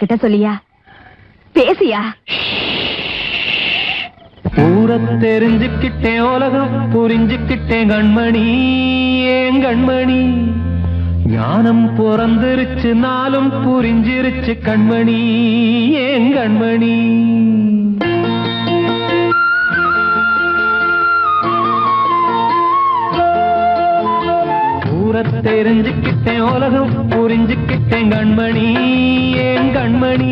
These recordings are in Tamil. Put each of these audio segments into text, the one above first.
என்கிட்ட சொல்லியா? பேசியா? ஊரை தெரிஞ்சுக்கிட்டேன், உலகம் புரிஞ்சுக்கிட்டேன் கண்மணி, ஏன் கண்மணி. ஞானம் பிறந்திருச்சு, நாளும் புரிஞ்சிருச்சு கண்மணி, ஏன் கண்மணி. ஊரை தெரிஞ்சுக்கிட்டேன், உலகம் புரிஞ்சுக்கிட்டேன் கண்மணி, ஏன் கண்மணி.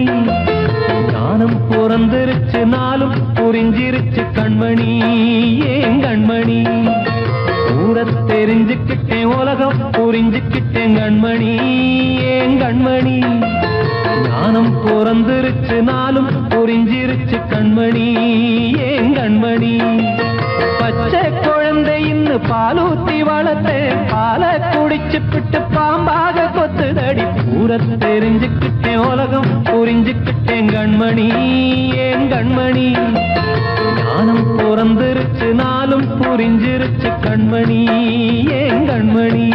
ஞானம் பிறந்திருச்சு, நாளும் புரிஞ்சிருச்சு கண்மணி, ஏன் கண்மணி. ஊரை தெரிஞ்சுக்கிட்டேன், உலகம் புரிஞ்சுக்கிட்டேன் கண்மணி, ஏன் கண்மணி. ஞானம் பிறந்திருச்சு, நாளும் புரிஞ்சிருச்சு கண்மணி, ஏன் கண்மணி. பச்சை குழந்தை இன்னும் பாலூத்தி வளர்த்தேன், பாலை குடிச்சு பிட்டு பாம்பாக கொத்துதடி. ஊரை தெரிஞ்சுக்கிட்டேன், உலகம் புரிஞ்சுக்கிட்டேன் கண்மணி, ஏன் கண்மணி. ஞானம் பிறந்திருச்சு, நாளும் புரிஞ்சிருச்சு கண்மணி, ஏன் கண்மணி.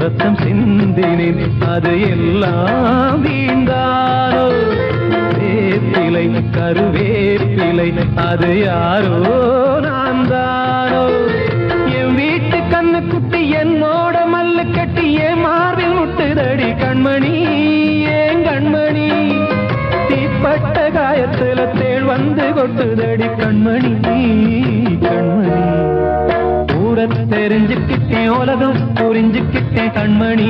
ரத்தம் சிந்தினேன், அது எல்லாம் வீண்டானோ. வேப்பிலை கருவேப்பிலை, அது யாரோ நான் தானோ. என் வீட்டு கண்ணு குட்டி என்னோட மல்லு கட்டி என் மார்பில் முட்டுதடி கண்மணி, ஏன் கண்மணி. தீப்பட்ட காயத்துல தேள் வந்து கொட்டுதடி கண்மணி, கண்மணி. ஊரை தெரிஞ்சுக்கிட்டேன், உலகம் புரிஞ்சுக்கிட்டேன் கண்மணி,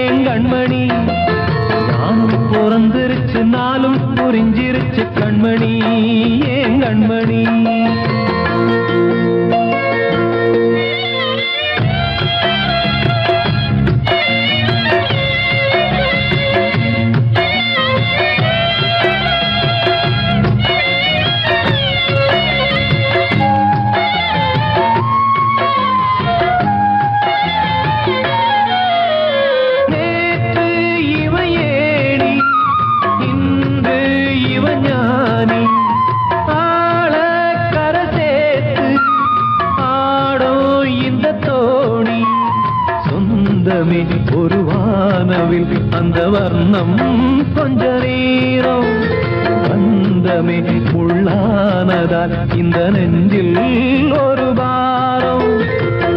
ஏன் கண்மணி. ஞானம் பிறந்திருச்சு, நாளும் புரிஞ்சிருச்சு கண்மணி, ஏன் கண்மணி. ஒரு வானவில் அந்த வர்ணம் கொஞ்ச நேரம் வந்தமே உள்ளானதால் இந்த நெஞ்சில் ஒரு பாரம்.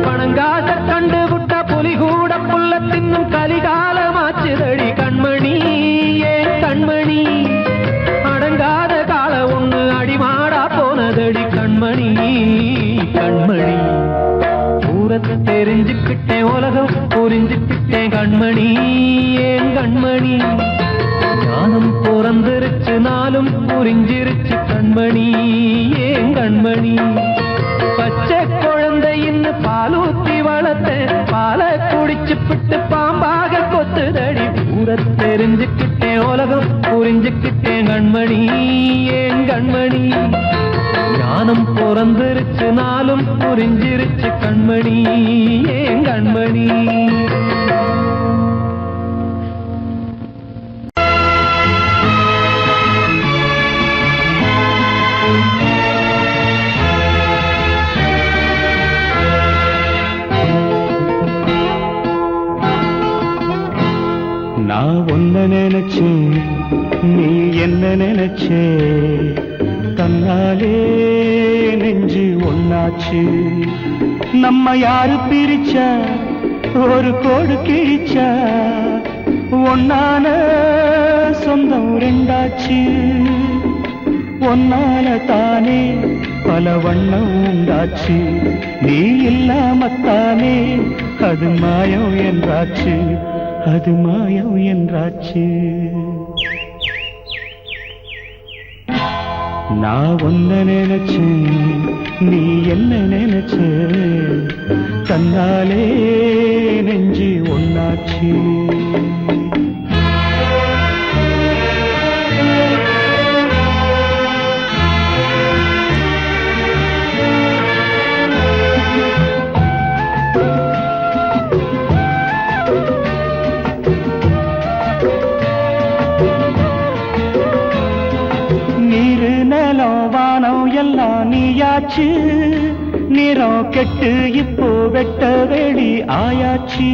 பணங்காச கண்டு விட்ட புலி கூட புல்ல தின்னும் கலிகாலமாச்சுதடி கண்மணி, ஏன் கண்மணி. அடங்காத கால ஒண்ணு அடிமாடா போனதடி கண்மணி, கண்மணி. ஊரை தெரிஞ்சுக்கிட்டேன், உலகம் புரிஞ்சுக்கிட்டேன் கண்மணி, ஏன் கண்மணி. ஞானம் பிறந்திருச்சு, நாளும் புரிஞ்சிருச்சு கண்மணி, ஏன் கண்மணி. பச்சை குழந்தை இன்னும் பாலூத்தி வளர்த்தேன், பாலை குடிச்சு பிட்டு பாம்பாக கொத்துதடி. ஊரை தெரிஞ்சுக்கிட்டேன், உலகம் புரிஞ்சுக்கிட்டேன் கண்மணி, ஏன் கண்மணி. ஞானம் பிறந்திருச்சு, நாளும் புரிஞ்சிருச்சு கண்மணி, ஏன் கண்மணி. நான் ஒன்ன நினைச்சேன், நீ என்ன நினைச்சே, தன்னாலே நெஞ்சு ஒன்னாச்சு. நம்ம யாரு பிரிச்சா, ஒரு கோடு கிழிச்சா, ஒன்னான சொந்தம் ரெண்டாச்சு. ஒன்னால தானே பல வண்ணம் உண்டாச்சு, நீ இல்லாமத்தானே அது மாயம் என்றாச்சு, அது மாயம் என்றாச்சு. நான் ஒன்ன நினைச்சேன், நீ என்ன நினைச்ச? தன்னாலே நெஞ்சு ஒன்னாச்சு. எல்லாம் நீயாச்சு, நிறம் கெட்டு இப்போ வெட்ட வெளி ஆயாச்சு.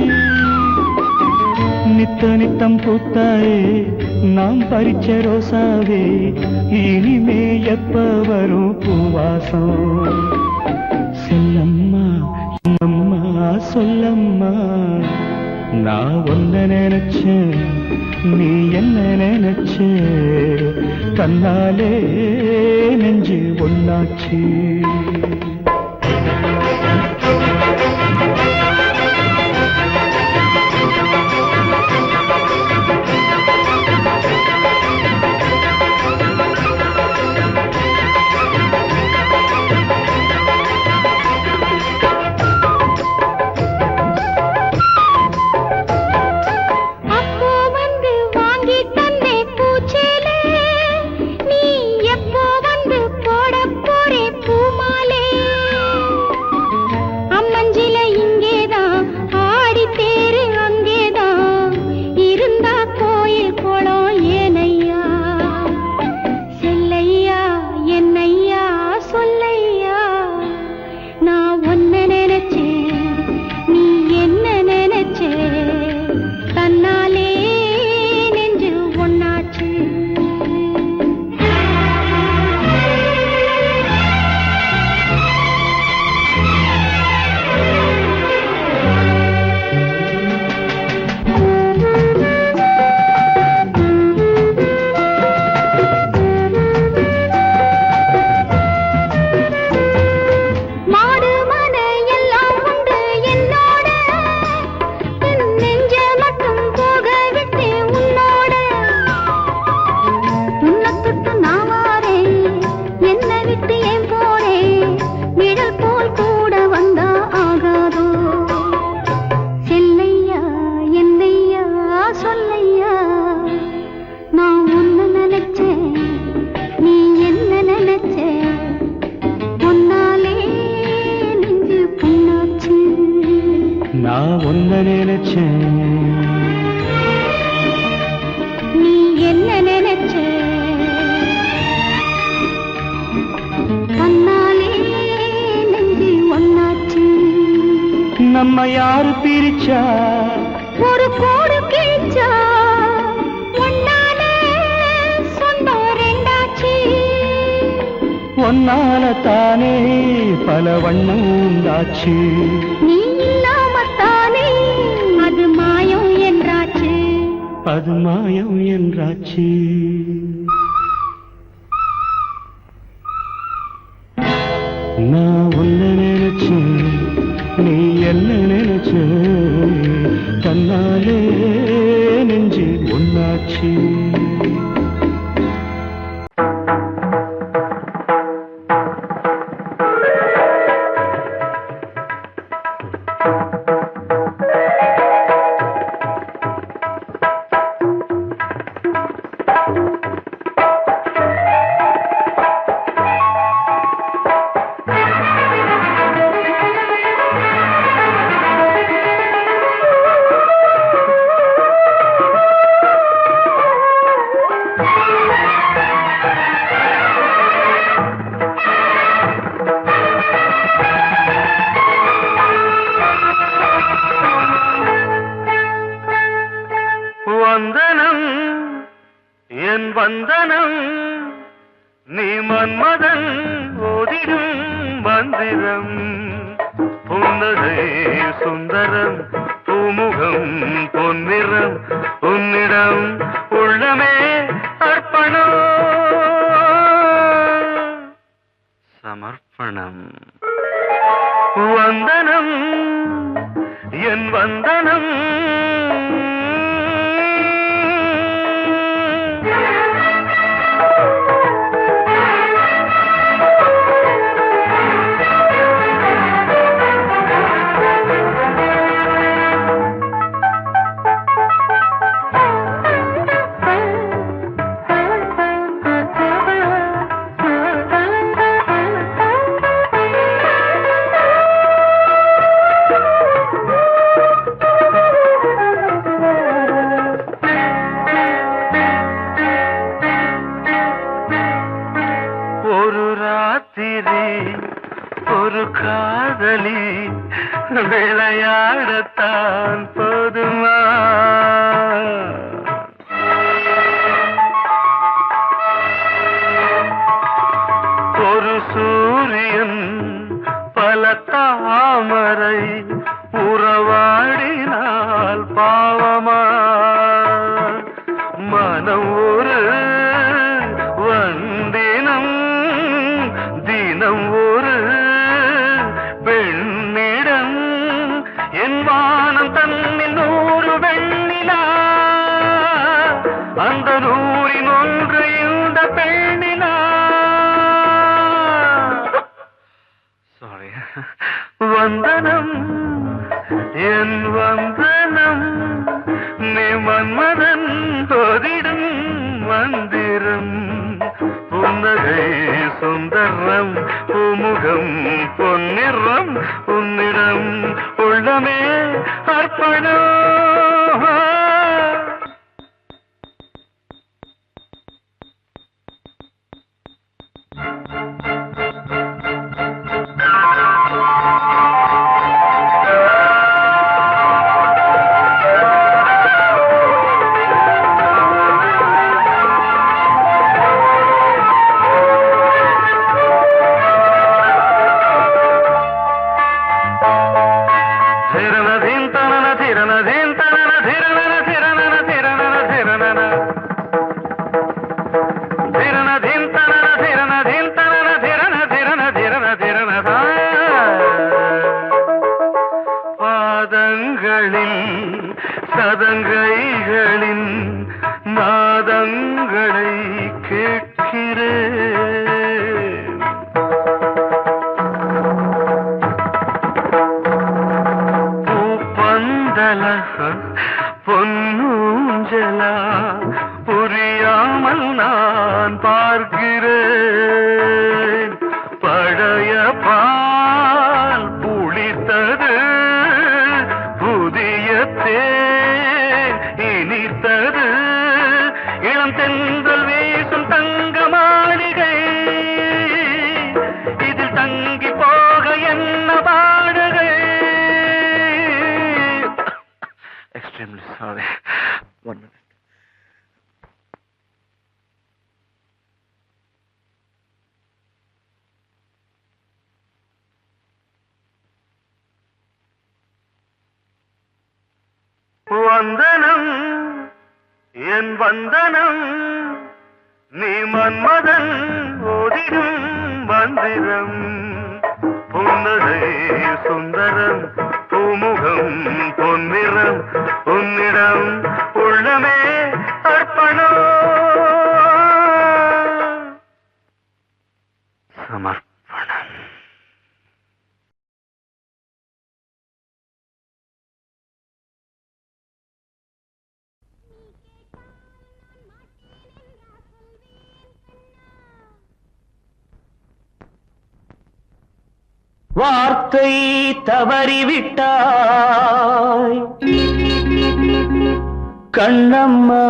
நித்த நித்தம் பூத்தாயே நாம் பறிச்ச ரோசாவே, இனிமே எப்ப வரும் பூவாசம்? சொல்லம்மா அம்மா சொல்லம்மா, நான் ஒன்ன நினைச்சேன், நீ என்ன நினைச்ச? தன்னாலே நெஞ்சு ஒன்னாச்சு. நான் ஒன்ன நினைச்சேன், நீ என்ன நினைச்ச? கண்ணாலே நெஞ்சு ஒன்னாச்சு. நம்ம யாரு பிரிச்சா? ஒரு கோடு கிழிச்சா, ஒன்னாலே சொந்தம் ரெண்டாச்சு. ஒன்னால தானே பல வண்ணம் உண்டாச்சு. நீ இல்லாமத்தானே அது மாயம் என்றாச்சு. அது மாயம் என்றாச்சு. நான் ஒன்ன நினைச்சேன், நீ என்ன நினைச்ச? தன்னாலே நெஞ்சு ஒன்னாச்சு. வந்தனம் என் வந்தனம், நீ மன்மதன் ஓதிடும் மந்திரம். புன்னகை சுந்தரம், பூமுகம் பொன்னிறம், உன்னிடம் உள்ளமே அர்ப்பணம் சமர்ப்பணம். வந்தனம் என் வந்தனம், காதலி விளையாடத்தான் போதுமா? ஒரு சூரியன் பல தாமரை உறவாடினால் பாவமா? மனம் ஒரு வந்தினம் தினம் ஒரு பெண்ணிடம் என் வானம் தன்னில் 100 வெண்ணிலா அந்த 100இன் ஒன்று இந்த பெண்ணிலா. சாரி. வந்தனம் என் வந்தனம் நீ மன்மதன் ஓதிடும் மந்திரம். புன்னகை சுந்தரம் பூமுகம் பொன்னிறம் உன்னிடம் உள்ளமே அர்ப்பணம். சதங்கைகளின் நாதங்களை கேட்கிறேன். பூப்பந்தல பொன்னூஞ்சலா புரியாமல் நான் பார்க்கிறேன். பழைய பால் புளித்தது புதிய தேன் இனித்தது இளம் தென்றல் வீசும் தங்க மாளிகை இதில் தங்கி போக என்ன பாடுகை. Extremely sorry. One minute. வந்தனம் என் வந்தனம் நீ மன்மதன் ஓதிடும் மந்திரம். புன்னகை சுந்தரம் பூமுகம் பொன்னிறம் உன்னிடம் உள்ளமே அர்ப்பணம் சமர்ப்பணம். வார்த்தை தவறிவிட்டாய் கண்ணம்மா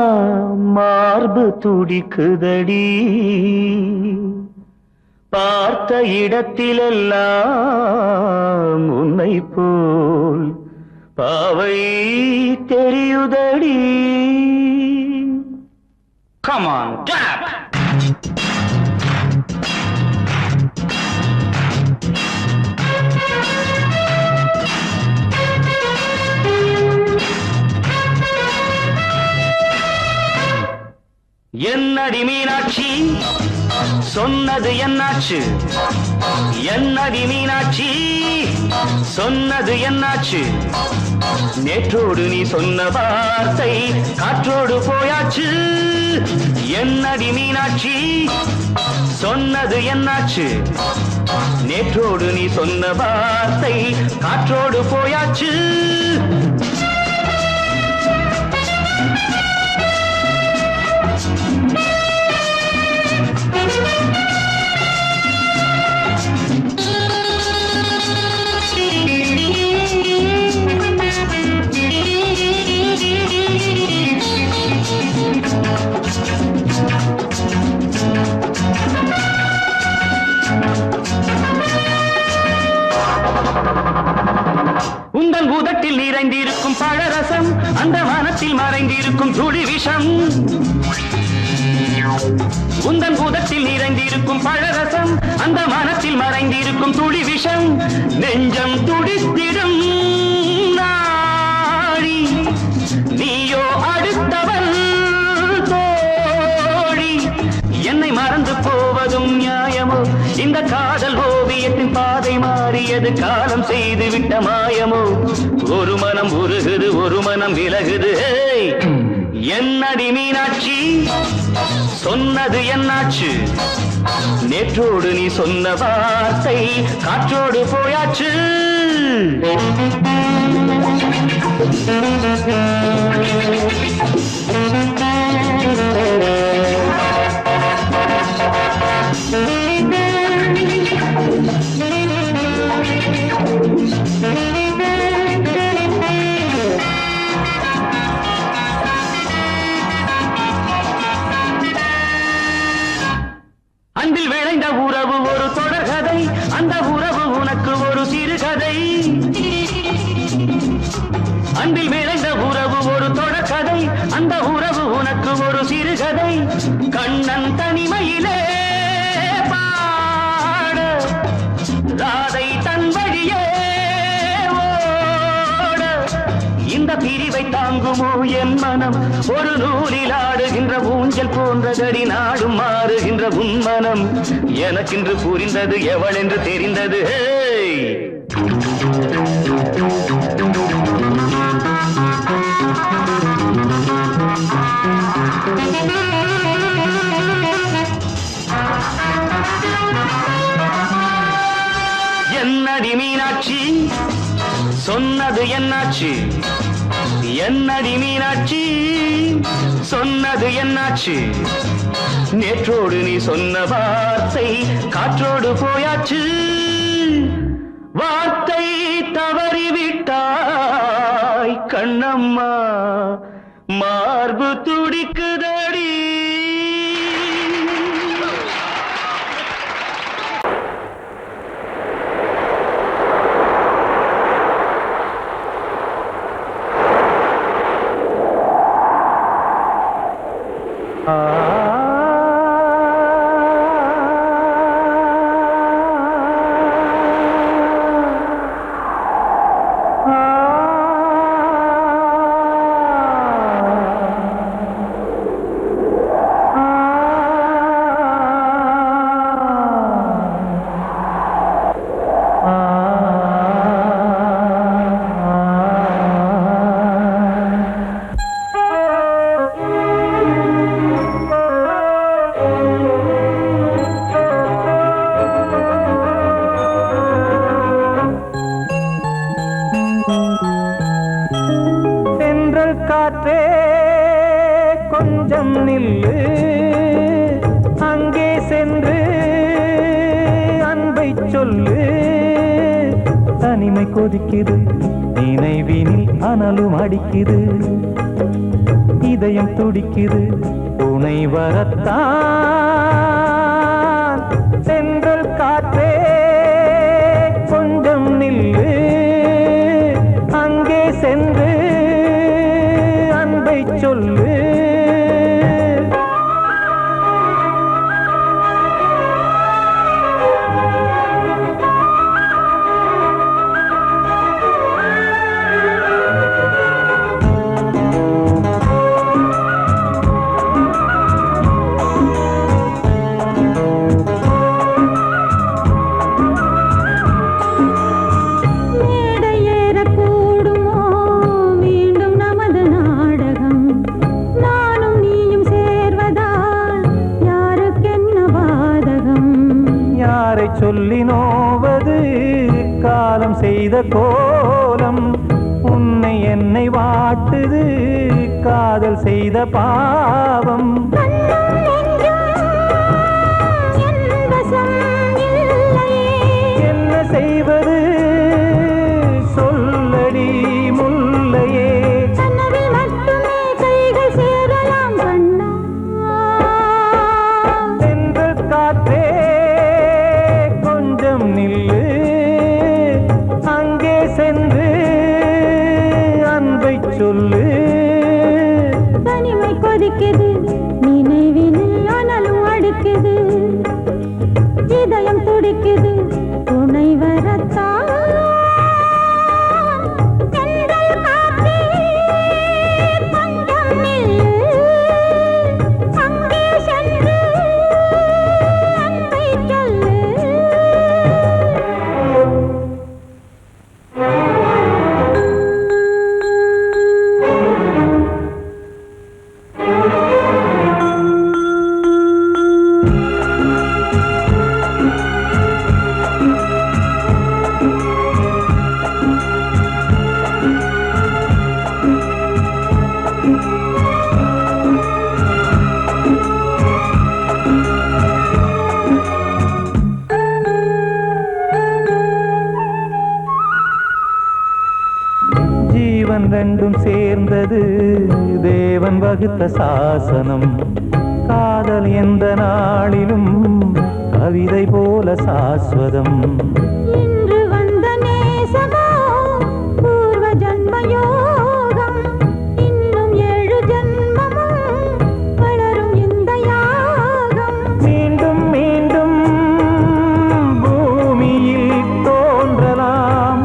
மார்பு துடிக்குதடி. பார்த்த இடத்திலெல்லாம் உன்னை போல் பாவை தெரியுதடி. Come on, tap! என்னடி மீனாட்சி சொன்னது என்னாச்சு? என்னடி மீனாட்சி சொன்னது என்னாச்சு? நேற்றோடு நீ சொன்ன வார்த்தை காற்றோடு போயாச்சு. என்னடி மீனாட்சி சொன்னது என்னாச்சு? நேற்றோடு நீ சொன்ன வார்த்தை காற்றோடு போயாச்சு. அந்த மனத்தில் மறைந்திருக்கும் துளி விஷம் உந்தன் பூதத்தில் நிறைந்திருக்கும் பழரசம் அந்த மனத்தில் மறைந்திருக்கும் துளி விஷம் நெஞ்சம் துடித்திடும் நாடி நீயோ அடுத்தவன் தோழி என்னை மறந்து போவதும் நியாயமோ இந்த காதல் ஓவியத்தின் பாதை மாறியது காலம் செய்து விட்ட மாயமோ ஒரு மனம் உருகுது ஒரு மனம் விலகுது என்னடி மீனாட்சி சொன்னது என்னாச்சு நேற்றோடு நீ சொன்ன வார்த்தை காற்றோடு போயாச்சு அன்பில் விளைந்த உறவு ஒரு தொடர்கதை அந்த உறவு உனக்கு ஒரு சிறுகதை அன்பில் விளைந்த உறவு ஒரு தொடர்கதை அந்த உறவு உனக்கு ஒரு சிறுகதை கண்ணன் தனிமையிலே பாட ராதை தன் வழியே ஓட இந்த பிரிவை தாங்குமோ என் மனம் ஒரு நூலில் ஆடுகின்ற ஊஞ்சல் போன்றதடி நாடும் மாறுகின்ற உன்மனம் எனக்கென்று புரிந்தது எவள் என்று தெரிந்தது என்னடி மீனாட்சி சொன்னது என்னாச்சு என்னடி மீனாட்சி சொன்னது என்னாச்சு நேற்றோடு நீ சொன்ன வார்த்தை காற்றோடு போயாச்சு வார்த்தை தவறிவிட்டாய் கண்ணம்மா மார்பு துடிக்குதடி காற்றே கொஞ்சம் நில்லு அங்கே சென்று அன்பை சொல்லு தனிமை கொதிக்குது நினைவினில் அனலும் அடிக்குது இதயம் துடிக்குது துணை வரத்தான் சென்றல் காற்றே கொஞ்சம் நில்லு அங்கே சென்று அன்பை சொல்லு சொல்லி நோவது காலம் செய்த கோலம் உன்னை என்னை வாட்டுது காதல் செய்த பாவம் என்ன செய்வது சொல்லடி முல்லையே சென்று காற்றே நில்லு அங்கே சென்று அன்பை சொல்லு அடிக்குது நினைவினில் அனலும் அடிக்குது இதயம் துடிக்குது துணை வரத்தான் ரெண்டும் சேர்ந்தது தேவன் வகுத்த சாசனம் காதல் எந்த நாளிலும் கவிதை போல சாஸ்வதம் இன்று வந்த நேசமோ பூர்வ ஜன்மயோகம் இன்னும் 7 ஜன்மமும் வளரும் இந்த யாகம் மீண்டும் மீண்டும் பூமியில் தோன்றலாம்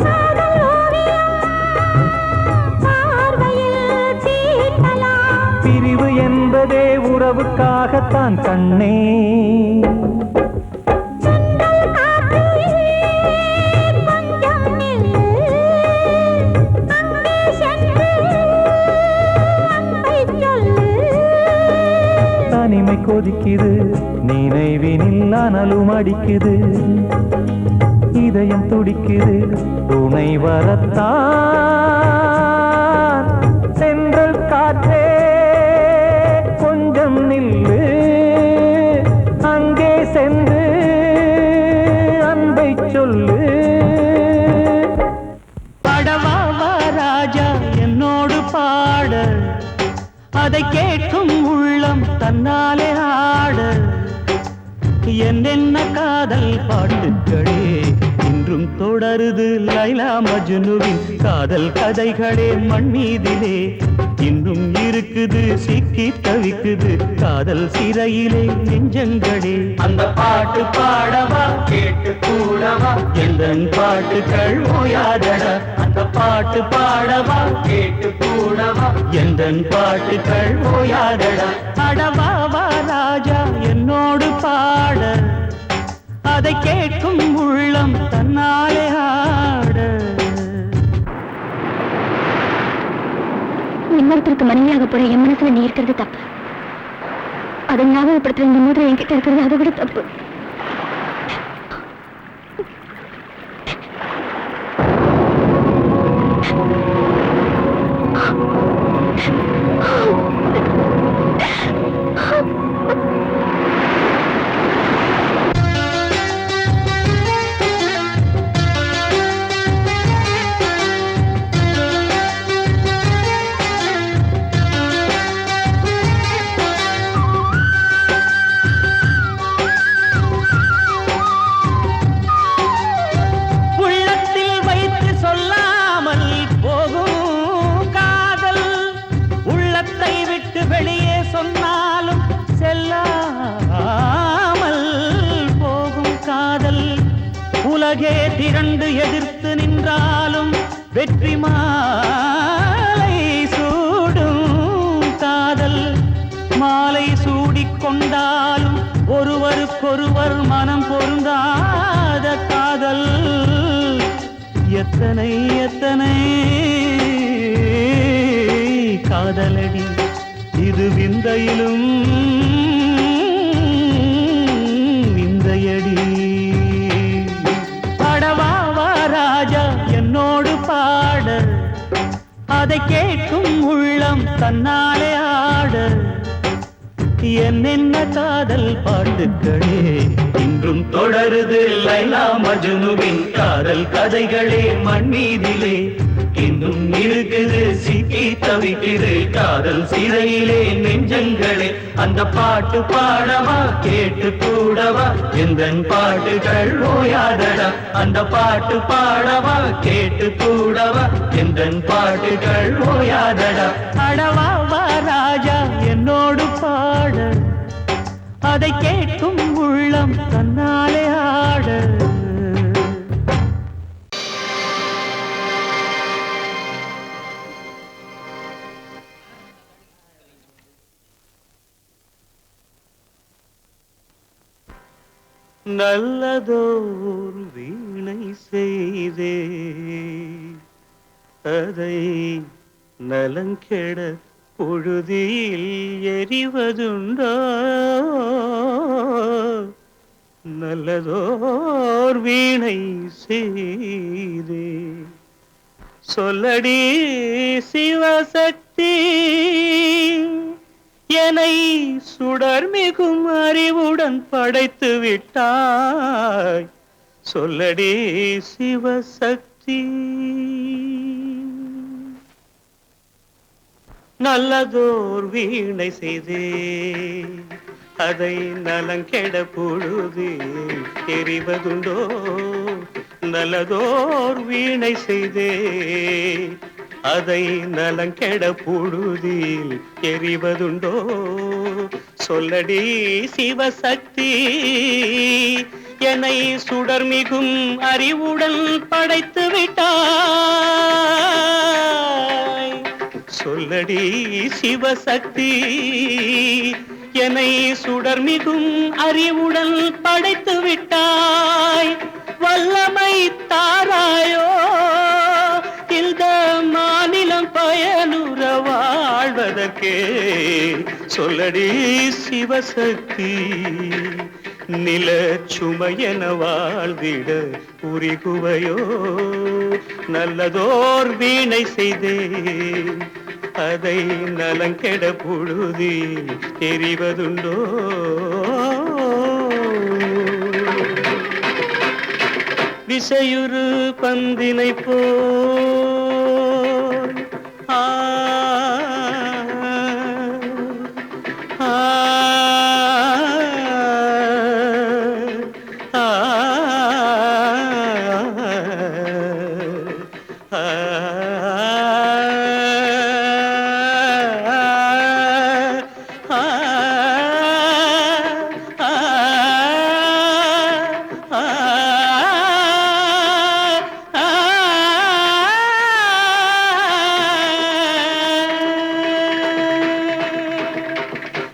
பிரிவு என்பதே உறவுக்காகத்தான் கண்ணே தனிமை கொதிக்குது நினைவினில் அனலும் அடிக்குது இதயம் துடிக்குது துணை வரத்தான் சென்றல் காற்றே கொஞ்சம் நில்லு அங்கே சென்று அன்பை சொல்லு பாடவா ராஜா என்னோடு பாட அதை கேட்கும் உள்ளம் தன்னாலே ஆட என்னென்ன காதல் பாட்டுக்களே இன்றும் தொடருது லைலா மஜ்னுவின் காதல் கதைகளே மண் மீதிலே இன்னும் இருக்குது சிக்கி தவிக்குது காதல் சிறையிலே நெஞ்சங்களே அந்த பாட்டு பாடவா கேட்டு கூடவா எந்தன் பாட்டுகள் ஓயாதடா அந்த பாட்டு பாடவா கேட்டு கூடவா எந்தன் பாட்டுகள் ஓயாதடா அடவாவா ராஜா என்னோடு பாட அதை கேட்கும் உள்ளம் தன்னாலே ஆட இன்னொருத்தருக்கு மனைவியாக போற என் மனசுல நீ இருக்கிறது தப்பு அதை ஞாபகப்படுத்துற இந்த மூன்று என்கிட்ட இருக்கிறது அதை விட தப்பு வெளியே சொன்னாலும் செல்லாமல் போகும் காதல் உலகே திரண்டு எதிர்த்து நின்றாலும் வெற்றி மாலை சூடும் காதல் மாலை சூடிக்கொண்டாலும் ஒருவருக்கொருவர் மனம் பொருந்தாத காதல் எத்தனை எத்தனை காதலடி இது விந்தையிலும் விந்தையடி பாடவாவா ராஜா என்னோடு பாட அதை கேட்கும் உள்ளம் தன்னாலே ஆட என்னென்ன காதல் பாட்டுக்களே இன்றும் தொடருது லைலா மஜ்னுவின் காதல் கதைகளே மண் மீதிலே இன்னும் இருக்குது சிக்கி தவிக்குது காதல் சிறையிலே நெஞ்சங்களே அந்த பாட்டு பாடவா கேட்டு கூடவா எந்தன் பாட்டுகள் ஓயாதடா அந்த பாட்டு பாடவா கேட்டு கூடவா எந்தன் பாட்டுகள் ஓயாதடா அடவா வா ராஜா என்னோடு பாட அதை கேட்கும் உள்ளம் தன்னாலே ஆட நல்லதோர் வீணை செய்தே அதை நலங்கெட பொழுதில் எறிவதுண்டோ நல்லதோர் வீணை செய்தே சொல்லடி சிவசக்தி என்னை சுடர் மிகும் அறிவுடன் படைத்து விட்டாய் சொல்லடி சிவசக்தி நல்லதோர் வீணை செய்தே அதை நலங்கெட பொழுது எறிவதுண்டோ நல்லதோர் வீணை செய்தே அதை நலங்கெட பொழுதில் எறிவதுண்டோ சொல்லடி சிவசக்தி என்னை சுடர் மிகும் அறிவுடன் படைத்து விட்டாய் சொல்லடி சிவசக்தி என்னை சுடர் மிகும் அறிவுடன் படைத்து விட்டாய் வல்லமை தாராயோ இந்த மாநிலம் பயனுற வாழ்வதற்கே சொல்லடி சிவசக்தி நில சுமையென வாழ்ந்திட புரிகுவையோ நல்லதோர் வீணை செய்தே அதை நலங்கெட பொழுதில் தெரிவதுண்டோ விசையுறு பந்தினை போல்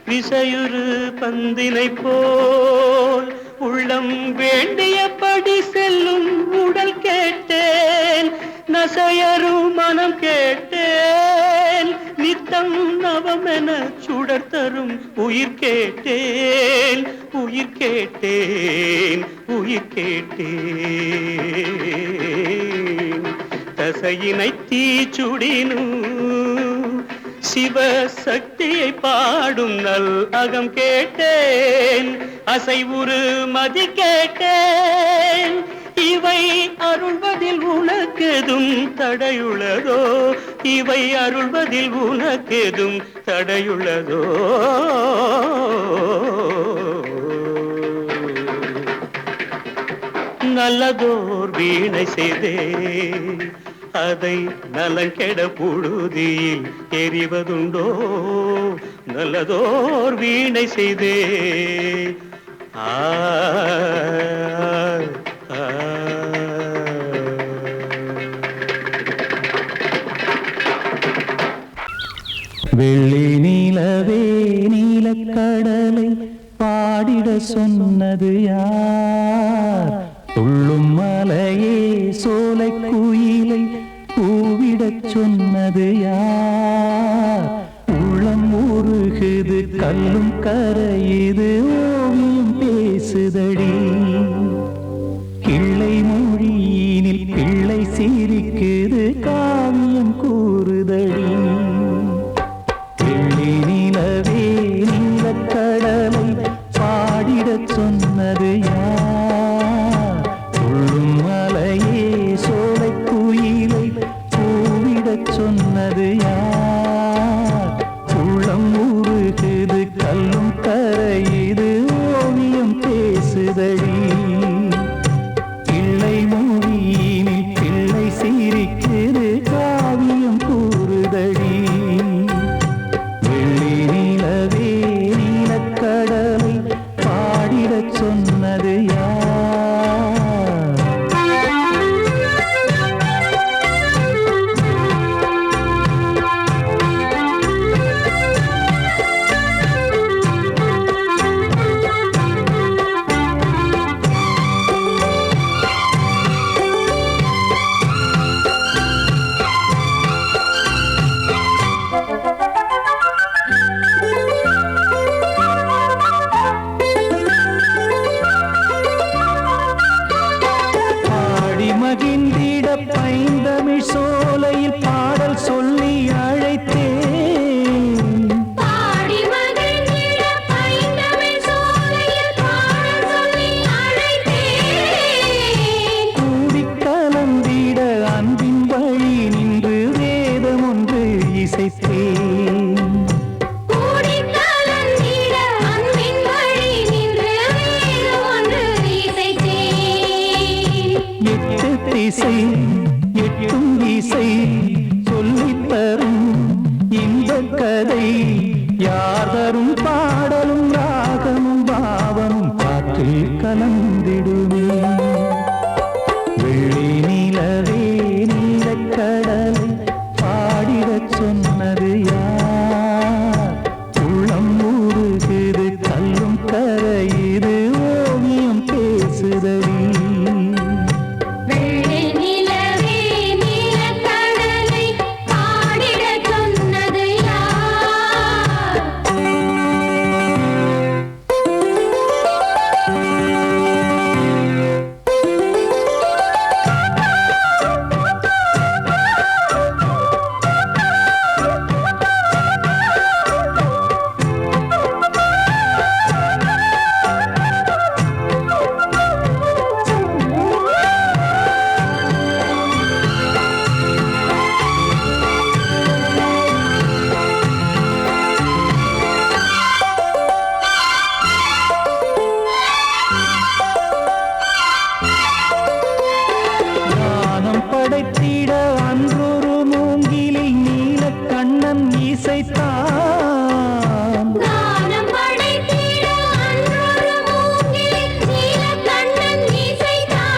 விசையுறு பந்தினை போல் உள்ளம் வேண்டியபடி செல்லும் உடல் கேட்டேன் நசையரு மனம் கேட்டேன் நித்தம் நவமென சுடர் தரும் உயிர் கேட்டேன் உயிர் கேட்டேன் உயிர் கேட்டேன் தசையினை தீச்சுடினும் சிவசக்தியை பாடும் நல் அகம் கேட்டேன் அசைவுறு மதி கேட்டேன் இவை அருள்வதில் உனக்கெதும் தடையுள்ளதோ இவை அருள்வதில் உனக்கெதும் தடையுள்ளதோ நல்லதோர் வீணை செய்தே அதை நலங்கெட பொழுதில் எறிவதுண்டோ நல்லதோர் வீணை செய்தே வெள்ளி நீலவே நீலக்கடலை பாடிட சொன்னது யார் துள்ளும் மலையே சோலை குயிலை பூவிடச் சொன்னது யார் உள்ளம் உருகுது கல்லும் கரையுது ஓவியம் பேசுதடி கிள்ளை மொழியினில் பிள்ளை சிரிக்குது காவியம் கூறுதடி வெள்ளி நிலவே நீலக்கடலை பாடிடச் சொன்னது யார் துள்ளும் மலையே சோலை குயிலை பூவிட பாடிடச் சொன்னது யார்? மகிழ்ந்திட பைந்தமிழ் சோலையில் பாடல் சொல்லி அழைத்தேன். பாடி மகிழ்ந்திட பைந்தமிழ் சோலையில் பாடல் சொல்லி அழைத்தேன். கூடி கலந்திட அன்பின் வழி நின்று வேதம் ஒன்று இசைத்தேன். கூடி கலந்திட அன்பின் வழி நின்று வேதம் ஒன்று இசைத்தேன். எட்டு திசை எட்டும் இசை சொல்லித் தரும் இந்த கதை யார் தரும் பாடலும் ராகமும் பாவமும் காற்றில் கலந்திடுமே. வெள்ளி நிலவே நீலக்கடலை பாடிடச் சொன்னது யார்? உள்ளம் ஊறுகுது கல்லும் கரையுது ஓவியம் பேசுதடி. வெள்ளி நிலவே நீலக்கடலை பாடிடச் சொன்னது யார்? ஞானம் படைத்திட அன்றொரு மூங்கிலில் நீலக்கண்ணன் இசைத்தான். கானம் படைத்திட அன்றொரு மூங்கில் நீலக்கண்ணன் இசைத்தான்.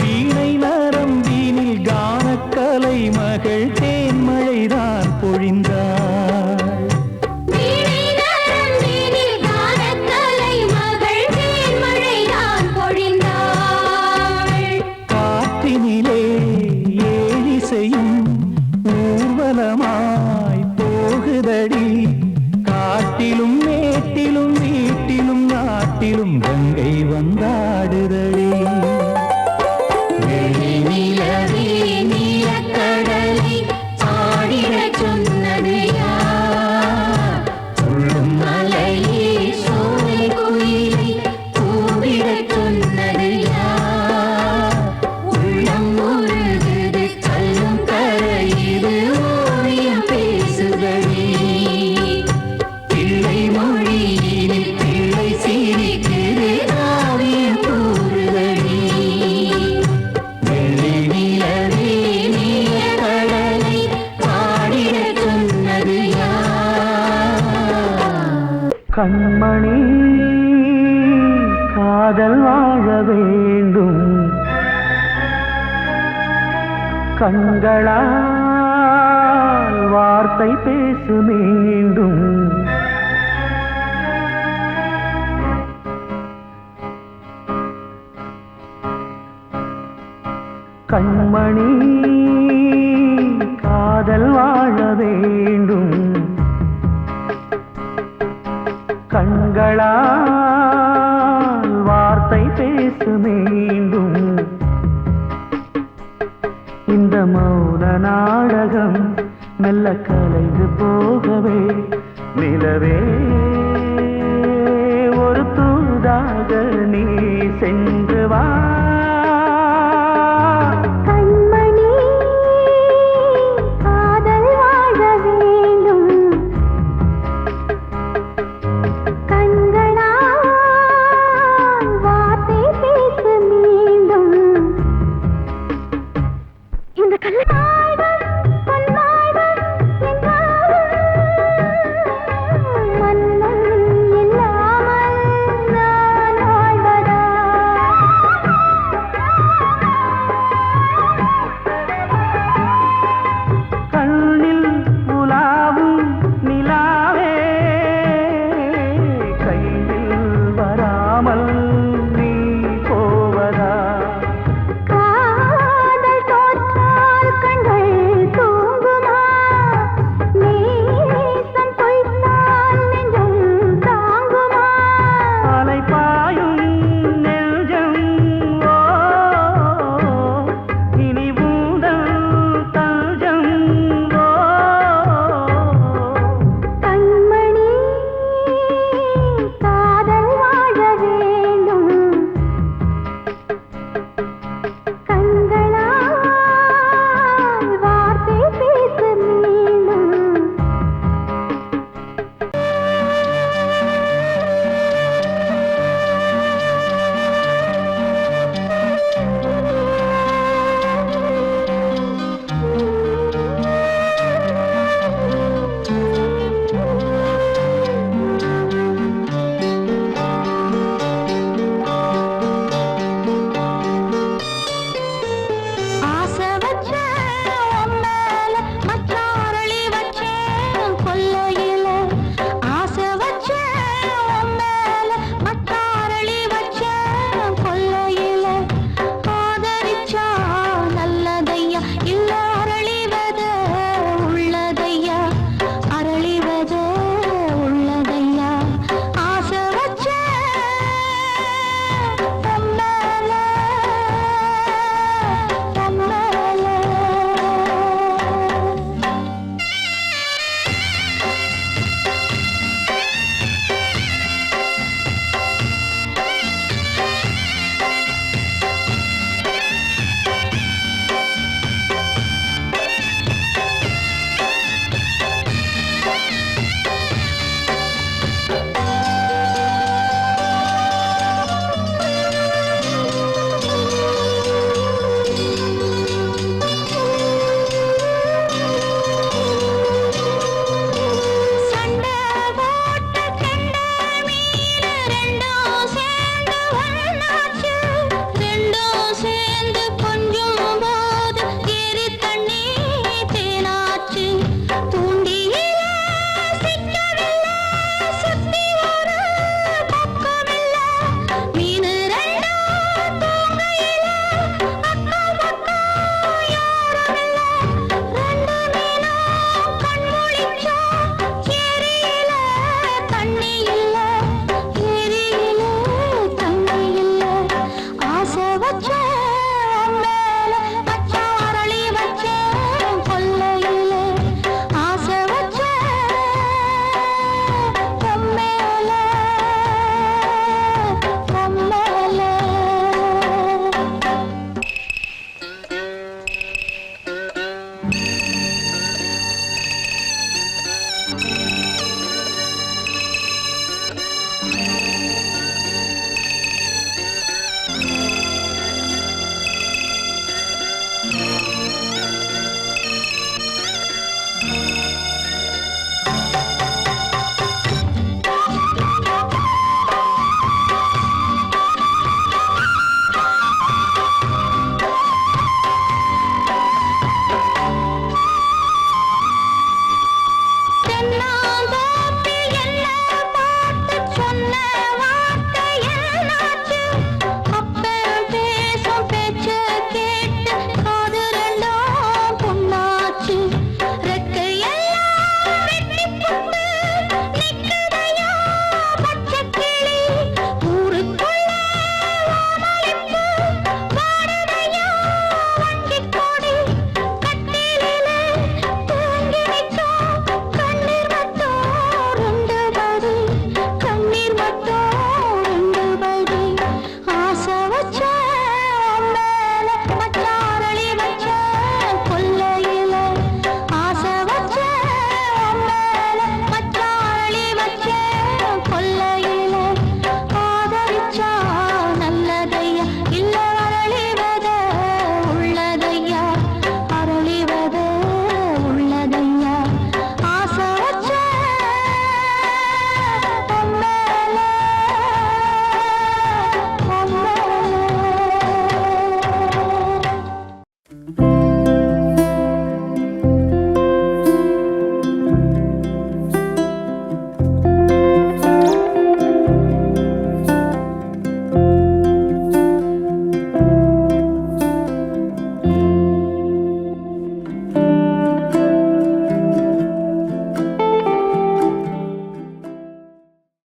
வீணை நரம்பினில் கானக்கலை மகள் தேன்மழைதான் பொழிந்தாள். வீணை நரம்பினில் கானக்கலை மகள் தேன்மழைதான் பொழிந்தாள். காற்றினிலே ஏழிசையும் ஊர்வலமாய் போகுதடி. காட்டிலும் மேட்டிலும் வீட்டிலும் நாட்டிலும் கங்கை வந்தாடுதடி. வெள்ளி நிலவே நீலக்கடலை பாடிடச் சொன்னது யார்? உள்ளும் மலையே சோலை குயிலை கூவிடச் சொன்னது யார்? உள்ளம் உருகுது கல்லும் கரையுது ஓவியம் பேசுதடி. பிள்ளை மொழியினில் பிள்ளை சிரிக்குது காவியம் கூறுதடி. வெள்ளி நிலவே நீலக்கடலை பாடிடச் சொன்னது யார்? கண்மணி காதல் வாழ வேண்டும். கண்களால் வார்த்தை பேசு மீண்டும். கண்மணி காதல் வாழ வேண்டும். கண்களால் வார்த்தை பேசு மீண்டும். இந்த மௌன நாடகம் மெல்ல கலைந்து போகவே நிலவே